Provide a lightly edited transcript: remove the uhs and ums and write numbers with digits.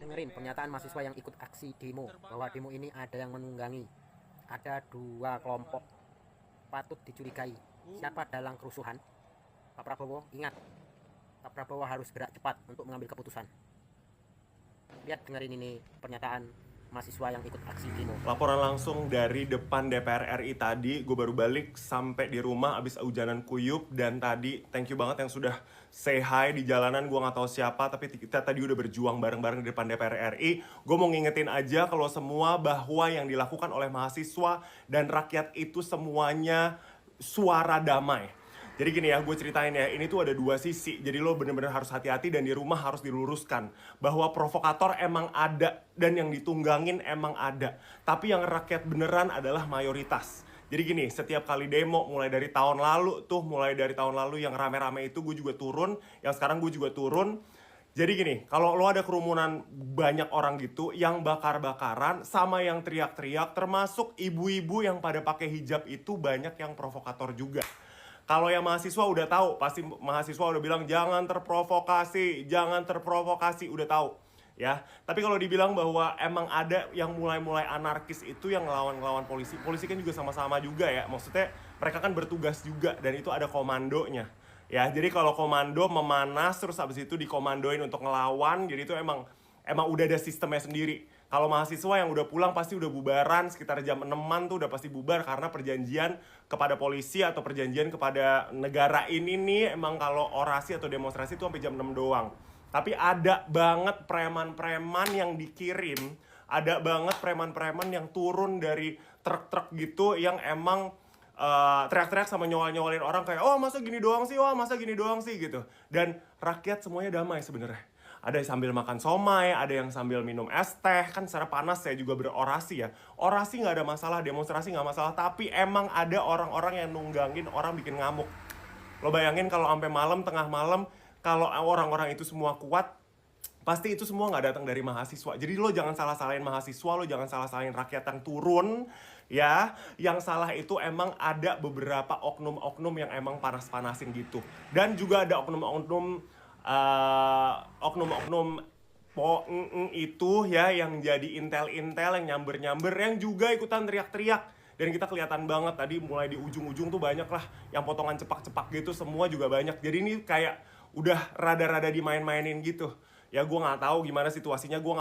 Dengerin pernyataan mahasiswa yang ikut aksi demo bahwa demo ini ada yang menunggangi. Ada dua kelompok patut dicurigai. Siapa dalam kerusuhan? Pak Prabowo, ingat, Pak Prabowo harus gerak cepat untuk mengambil keputusan. Lihat, dengerin ini pernyataan mahasiswa yang ikut aksi demo. Laporan langsung dari depan DPR RI tadi, gue baru balik sampai di rumah abis hujanan kuyup. Dan tadi thank you banget yang sudah say hi di jalanan. Gue gak tahu siapa, tapi kita tadi udah berjuang bareng-bareng di depan DPR RI. Gue mau ngingetin aja kalau semua bahwa yang dilakukan oleh mahasiswa dan rakyat itu semuanya suara damai. Jadi gini ya, gue ceritain ya, ini tuh ada dua sisi. Jadi lo bener-bener harus hati-hati dan di rumah harus diluruskan. Bahwa provokator emang ada dan yang ditunggangin emang ada. Tapi yang rakyat beneran adalah mayoritas. Jadi gini, setiap kali demo mulai dari tahun lalu yang rame-rame itu gue juga turun. Yang sekarang gue juga turun. Jadi gini, kalau lo ada kerumunan banyak orang gitu yang bakar-bakaran sama yang teriak-teriak, termasuk ibu-ibu yang pada pakai hijab itu banyak yang provokator juga. Kalau yang mahasiswa udah tahu, pasti mahasiswa udah bilang jangan terprovokasi, udah tahu ya. Tapi kalau dibilang bahwa emang ada yang mulai-mulai anarkis itu yang ngelawan-ngelawan polisi, polisi kan juga sama-sama juga ya. Maksudnya mereka kan bertugas juga dan itu ada komandonya. Ya, jadi kalau komando memanas terus habis itu dikomandoin untuk ngelawan, jadi itu emang udah ada sistemnya sendiri. Kalau mahasiswa yang udah pulang pasti udah bubaran sekitar jam 6-an tuh udah pasti bubar karena perjanjian kepada polisi atau perjanjian kepada negara ini nih emang kalau orasi atau demonstrasi tuh sampai jam 6 doang. Tapi ada banget preman-preman yang dikirim, ada banget preman-preman yang turun dari truk-truk gitu yang emang teriak-teriak sama nyolin orang kayak oh masa gini doang sih gitu. Dan rakyat semuanya damai sebenarnya. Ada yang sambil makan somai, ada yang sambil minum es teh. Kan secara panas saya juga berorasi ya. Orasi nggak ada masalah, demonstrasi nggak masalah. Tapi emang ada orang-orang yang nunggangin orang bikin ngamuk. Lo bayangin kalau sampai malam, tengah malam, kalau orang-orang itu semua kuat, pasti itu semua nggak datang dari mahasiswa. Jadi lo jangan salah-salahin mahasiswa, lo jangan salah-salahin rakyat yang turun. Ya, yang salah itu emang ada beberapa oknum-oknum yang emang panas-panasin gitu. Dan juga ada oknum-oknum itu ya yang jadi intel-intel yang nyamber-nyamber yang juga ikutan teriak-teriak. Dan kita kelihatan banget tadi mulai di ujung-ujung tuh banyak lah yang potongan cepak-cepak gitu, semua juga banyak. Jadi ini kayak udah rada-rada dimain-mainin gitu. Ya gue nggak tahu gimana situasinya, gue